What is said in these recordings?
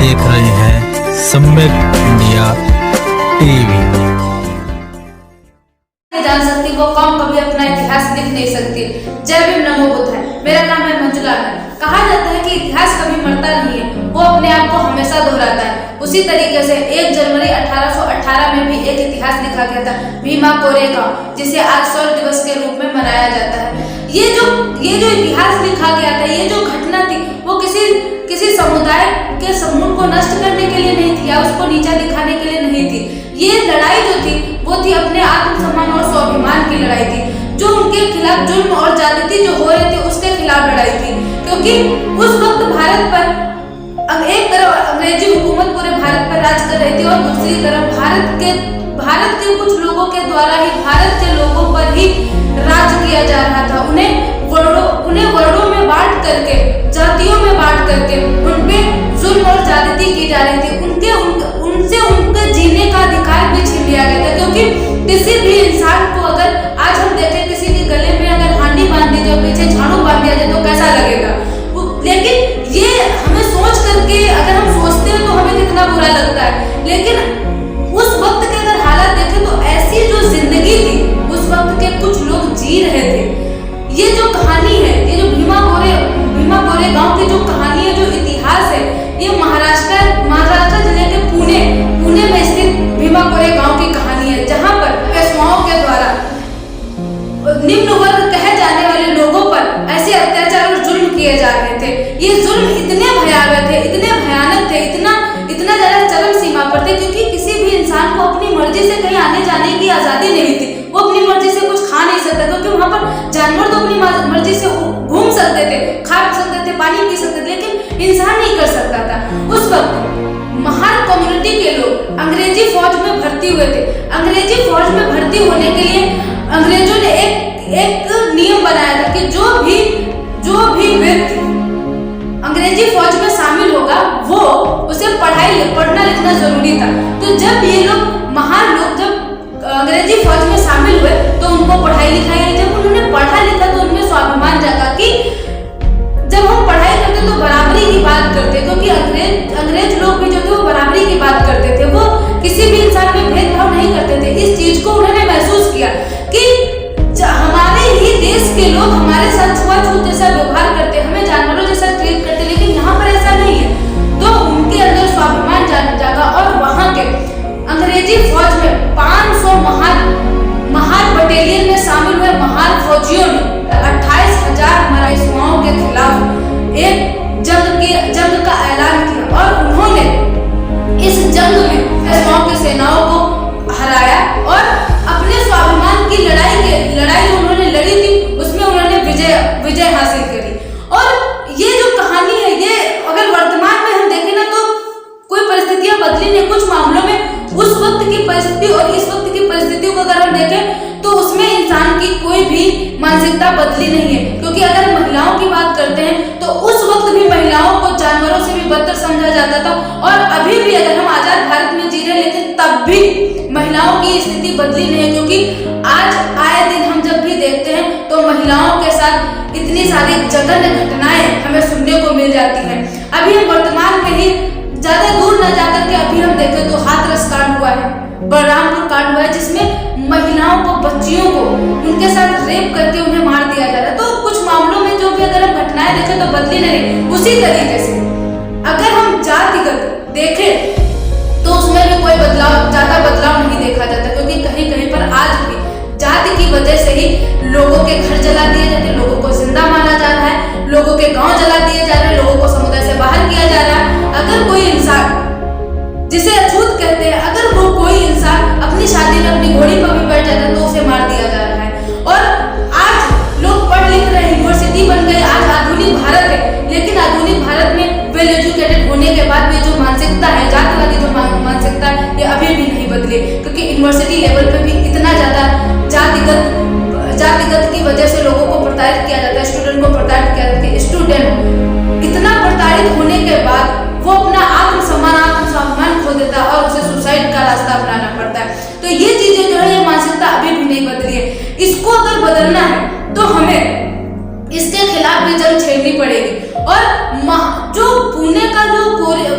देख रहे हैं सम्यक इंडिया टीवी। जान सकती वो कौम कभी अपना इतिहास लिख नहीं सकती। जय भीम, नमो बुद्धाय। मेरा नाम है मंजुला। कहा जाता है कि इतिहास कभी मरता नहीं है, वो अपने आप को हमेशा दोहराता है। उसी तरीके से 1 जनवरी 1818 में भी एक इतिहास लिखा गया था, भीमा कोरेगांव, जिसे आज शौर्य दिवस के रूप में मनाया जाता है। ये जो इतिहास लिखा गया था, ये जो घटना थी, वो किसी समुदाय के समूह को नष्ट करने के लिए नहीं थी या उसको नीचा दिखाने के लिए नहीं थी। ये लड़ाई जो थी वो थी अपने आत्मसम्मान और स्वाभिमान की लड़ाई थी, जो उनके खिलाफ जुल्म और ज्यादती जो हो रहे थे उसके खिलाफ लड़ाई थी। क्योंकि उस वक्त भारत पर एक तरफ अंग्रेजी हुकूमत पूरे भारत पर राज कर रही थी और दूसरी तरफ भारत के कुछ लोगों के द्वारा ही भारत के लोगों पर ही राज किया जा रहा था। उन्हें वर्णों में बांट करके, जातियों में बांट करके उनपे जुल्म और ज्यादती की जा रही थी। उनसे उनके जीने का अधिकार भी छीन लिया गया था। क्योंकि किसी भी इंसान को अगर आज हम देखें, किसी के गले में अगर हांडी बांध दी जाए, पीछे झाड़ू बांध दिया जाए तो कैसा लगेगा। लेकिन ये हमें सोच करके अगर हम सोचते हैं तो हमें कितना बुरा लगता है। लेकिन उस वक्त के अगर हालात देखें तो ऐसी जो जिंदगी थी उस वक्त के कुछ लोग जी रहे थे। ये जो कहानी है, ये जो भीमा कोरेगांव की जो कहानी है, जो इतिहास है, ये महाराष्ट्र जिले के पुणे में स्थित भीमा कोरेगांव की कहानी है, जहाँ पर पेशवाओं के द्वारा निम्न वर्ग कहे जाने वाले लोगों पर ऐसे अत्याचार और जुल्म किए जा रहे थे। ये जुल्म इतने भयावह थे, इतने भयानक थे, इतना ज्यादा चरम सीमा पर थे, क्योंकि किसी भी इंसान को अपनी मर्जी से कहीं आने जाने की आजादी नहीं थी। वो अपनी मर्जी से कुछ खा नहीं सकता, क्योंकि वहां पर जानवर तो अपनी मर्जी से घूम सकते थे, खा सकते थे, पानी पी सकते थे, लेकिन इंसान नहीं कर सकता था। उस वक्त महार कम्युनिटी के लोग अंग्रेजी फौज में भर्ती हुए थे। अंग्रेजी फौज में भर्ती होने के लिए अंग्रेजों ने एक नियम बनाया था कि जो भी व्यक्ति अंग्रेजी फौज में शामिल होगा वो उसे पढ़ना लिखना जरूरी था। तो जब ये लोग जब अंग्रेजी फौज में शामिल हुए तो उनको पढ़ाई लिखाई, जब उन्होंने पढ़ा लिखा तो उनमें स्वाभिमान जागा कि जब हम पढ़ाई करते तो बराबरी की बात करते, क्योंकि अंग्रेज लोग भी जो थे वो बराबरी की बात करते थे, वो किसी भी इंसान में भेदभाव नहीं करते थे। इस चीज को उन्होंने महसूस किया कि हमारे ही देश के लोग हमारे साथ छुआछूत जैसा व्यवहार करते, हमें जानवरों जैसा ट्रीट करते, लेकिन यहाँ पर ऐसा नहीं है। तो उनके अंदर स्वाभिमान जागा और वहां के अंग्रेजी फौज में 500 महार बटालियन में शामिल हुए महार फौजियों ने 28,000 मराठियों के खिलाफ एक जंग का ऐलान किया और उन्होंने इस जंग में पेशवाओं की सेनाओं को हराया और अपने स्वाभिमान की लड़ाई जो उन्होंने लड़ी थी उसमें उन्होंने विजय हासिल करी। और ये जो कहानी है, ये अगर वर्तमान में हम देखें ना तो कोई परिस्थितियां बदली नहीं। कुछ मामलों में उस वक्त की परिस्थिति और इस वक्त की परिस्थितियों को अगर हम देखें तो उसमें इंसान की कोई भी मानसिकता बदली नहीं है। क्योंकि अगर महिलाओं की बात करते हैं तो उस वक्त भी महिलाओं को जानवरों से भी बदतर समझा जाता था और अभी भी अगर हम आजाद भारत में जी रहे हैं लेकिन तब भी महिलाओं की स्थिति बदली नहीं है। क्योंकि आज आए दिन हम जब भी देखते हैं तो महिलाओं के साथ इतनी सारी जघन्य घटनाएं हमें सुनने को मिल जाती हैं। अभी हम वर्तमान में ही ज्यादा दूर न जाकर के अभी हम देखें तो हाथरस कांड हुआ है, बलरामपुर कांड हुआ है, जिसमें महिलाओं को, बच्चियों को उनके साथ रेप करके उन्हें मार दिया जा रहा है। तो कुछ मामलों में जो भी अगर हम घटनाएं देखें तो बदली नहीं। उसी तरीके से अगर हम जातिगत देखें तो उसमें भी कोई ज्यादा बदलाव नहीं देखा जाता, क्योंकि कहीं कहीं पर आज भी जाति की वजह से ही लोगों के घर जला दिए जाते हैं, लोगों को जिंदा मारा जा रहा है, लोगों के गांव जला दिए जा रहे हैं, लोगों को समुदाय से बाहर किया जा रहा है। अगर कोई इंसान जिसे अछूत कहते हैं, अगर वो कोई इंसान अपनी शादी में अपनी घोड़ी पर भी बैठ जाता है तो उसे मार दिया जा रहा है। और आज लोग पढ़ लिख रहे हैं, यूनिवर्सिटी बन गए, आज आधुनिक भारत है, लेकिन आधुनिक भारत में वेल एजुकेटेड होने के बाद भी जो मानसिकता है, जातिवादी जो मानसिकता है, ये अभी भी नहीं बदली। क्योंकि यूनिवर्सिटी लेवल पे भी इतना ज्यादा जातिगत की वजह से लोगों को प्रताड़ित किया जाता है, स्टूडेंट को प्रताड़ित किया जाता है। स्टूडेंट इतना प्रताड़ित होने के बाद वो अपना आत्मसम्मान खो देता है और उसे सुसाइड का रास्ता अपनाना पड़ता है। तो ये चीजें जो है, ये मानसिकता अभी भी नहीं बदली है। इसको अगर बदलना है तो हमें इसके खिलाफ भी जंग छेड़नी नहीं पड़ेगी। और जो पुणे का जो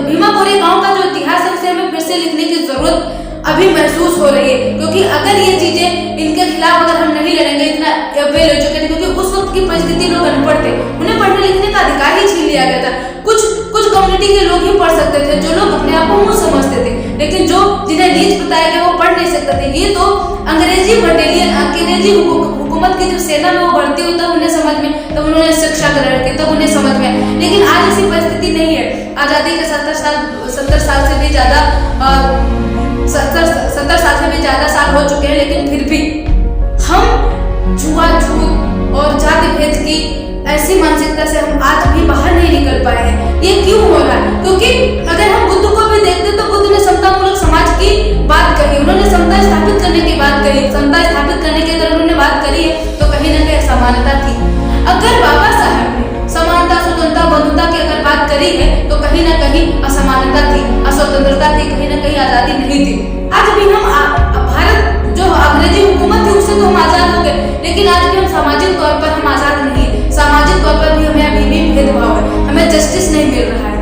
भीमा कोरे गांव का जो इतिहास है उसे हमें फिर से लिखने की जरूरत अभी महसूस हो रही है, क्योंकि अगर ये चीजें इनके खिलाफ अगर हम नहीं लड़ेंगे, इतना वेल एजुकेटेड, क्योंकि उस वक्त की परिस्थिति लोग अनपढ़ थे, उन्हें पढ़ने लिखने का अधिकार ही छीन लिया गया था। कुछ कम्युनिटी के लोग ही पढ़ सकते थे, जो लोग अपने आप को मूर्ख समझते थे, लेकिन जो जिन्हें नीच बताया गया वो पढ़ नहीं सकते थे। ये तो अंग्रेजी बटालियन, अंग्रेजी हुकूमत की जो सेना में वो भर्ती हुई तब उन्हें समझ में, तब उन्होंने शिक्षा ग्रहण की, तब उन्हें समझ में। लेकिन आज ऐसी परिस्थिति नहीं है। आजादी के 70 साल से भी ज्यादा 70 साल से भी ज्यादा साल हो चुके हैं, लेकिन फिर भी हम छुआछूत और जाति भेद की ऐसी मानसिकता से हम आज भी बाहर नहीं निकल पाए हैं। ये क्यों हो रहा है? क्योंकि अगर हम बुद्ध को भी देखते तो बुद्ध ने समतामूलक समाज की बात कही, उन्होंने समता स्थापित करने की बात कही। समता स्थापित करने की अगर उन्होंने बात करी है तो कहीं ना कहीं समानता थी। अगर बाबा साहब ने समानता, स्वतंत्रता, बंधुता की अगर बात करी है तो कहीं ना कहीं असमानता थी, अस्वतंत्रता थी, कहीं ना कहीं आजादी नहीं थी। आज भी हम भारत जो अंग्रेजी हुकूमत थी उससे तो हम आजाद हो गए, लेकिन आज भी हम सामाजिक तौर पर हम आजाद नहीं है। सामाजिक तौर पर भी हमें अभी भी भेदभाव है, हमें जस्टिस नहीं मिल रहा है।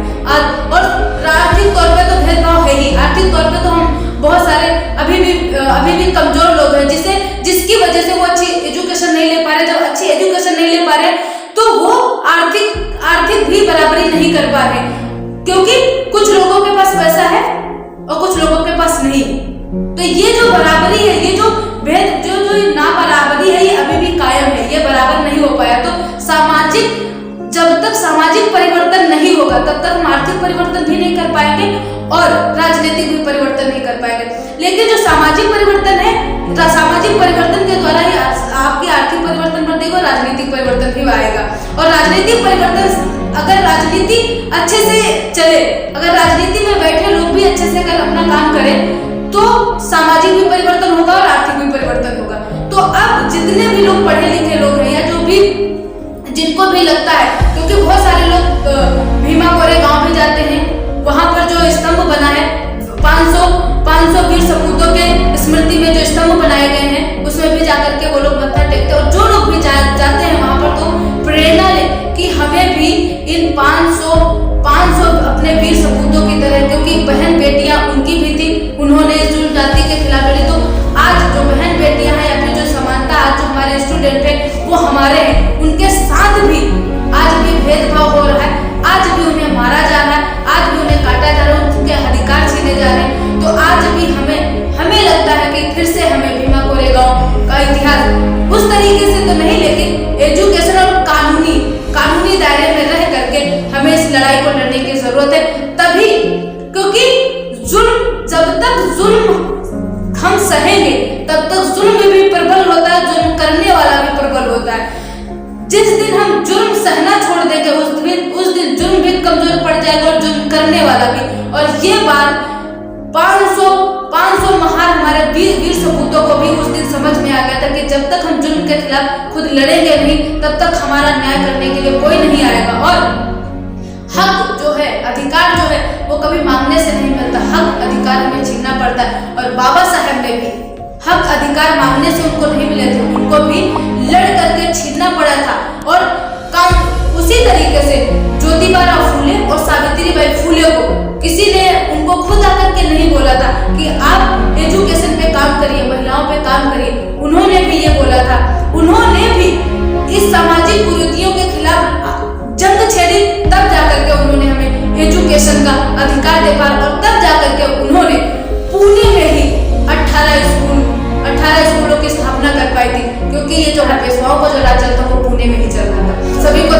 और आर्थिक तौर पर तो भेदभाव है ही। आर्थिक तौर पर तो हम बहुत सारे अभी भी कमजोर लोग हैं, जिसकी वजह से वो अच्छी एजुकेशन नहीं ले पा रहे। जब अच्छी एजुकेशन नहीं ले पा रहे तो वो आर्थिक भी बराबरी नहीं कर पा रहे, क्योंकि कुछ लोगों के पास पैसा है और कुछ लोगों के पास नहीं। तो ये जो बराबरी है, ये जो भेद, जो ना बराबरी है, ये अभी भी कायम है, ये बराबर नहीं हो पाया। तो जब तक सामाजिक परिवर्तन नहीं होगा तब तक हम आर्थिक परिवर्तन भी नहीं कर पाएंगे और राजनीतिक भी परिवर्तन नहीं कर पाएंगे। लेकिन जो सामाजिक परिवर्तन है, सामाजिक परिवर्तन के द्वारा ही आपकी आर्थिक परिवर्तन बढ़ेगा, राजनीतिक परिवर्तन भी आएगा। और राजनीतिक परिवर्तन, अगर राजनीति अच्छे से चले, अगर राजनीति में बैठे लोग भी अच्छे से अगर अपना काम करें तो सामाजिक भी परिवर्तन होगा और आर्थिक भी परिवर्तन होगा। तो अब जितने भी लोग पढ़े लिखे लोग हैं या जो भी जिनको भी लगता है, क्योंकि बहुत सारे लोग भीमा कोरे गांव भी जाते हैं, वहां पर जो स्तंभ बना है 500 वीर सपूतों के स्मृति में जो स्तंभ बनाए गए हैं उसमें भी जाकर के वो लोग मत्था टेकते हैं। और जो लोग भी जाते हैं वहां पर तो प्रेरणा ले कि हमें भी इन 500 अपने वीर सपूतों की तरह, क्योंकि बहन बेटियां उनकी भी थी, उन्होंने जुल्म जाति के खिलाफ लड़ी। तो आज जो बहन बेटियां हैं या फिर जो समानता, आज जो हमारे स्टूडेंट हैं वो हमारे हैं, उनके साथ भी आज भी भेदभाव हो रहा है, आज भी उन्हें मारा जा रहा है, आज भी उन्हें काटा जा रहा है, उनके अधिकार छीने जा रहे हैं। तो आज भी हमें लगता है कि फिर से हमें भीमा कोरे गांव का इतिहास उस तरीके से तो नहीं, लेकिन एजुकेशन और कानूनी दायरे में रह करके हमें इस लड़ाई को लड़ने की जरूरत है। तभी, क्योंकि जब तक जुल्म हम सहेंगे तब तक जुल्म भी प्रबल होता है, जुल्म करने वाला भी प्रबल होता है। जिस दिन हम जुल्म सहना छोड़ देंगे उस दिन जुल्म भी कमजोर पड़ जाएगा और जुल्म करने वाला भी। और ये बात 500 महान हमारे वीर सपूतों को भी उस दिन समझ में आ गया था कि जब तक हम जुल्म के खिलाफ खुद लड़ेंगे नहीं तब तक हमारा न्याय करने के लिए कोई नहीं आएगा। और हक जो है, अधिकार जो है वो कभी मांगने से नहीं मिलता, हक अधिकार हमें छीनना पड़ता है। और बाबा साहब ने भी हक अधिकार मांगने से उनको नहीं मिले थे, उनको भी लड़ करके छीनना पड़ा था। और काम उसी तरीके से ज्योतिबा फूले और सावित्रीबाई फूले को किसी ने उनको खुद आकर के नहीं बोला था कि आप एजुकेशन पे काम करिए, महिलाओं पे काम करिए। उन्होंने भी ये बोला था, उन्होंने भी इस सामाजिक कुरीतियों के खिलाफ जंग छेड़ी, तब जाकर के उन्होंने हमें एजुकेशन का अधिकार दे पाया। और तब जाकर के उन्होंने पुणे में ही 18 स्कूलों की स्थापना कर पाई थी, क्योंकि ये जो पेशवाओं का जो राज चलता वो पुणे में ही चल रहा था। सभी को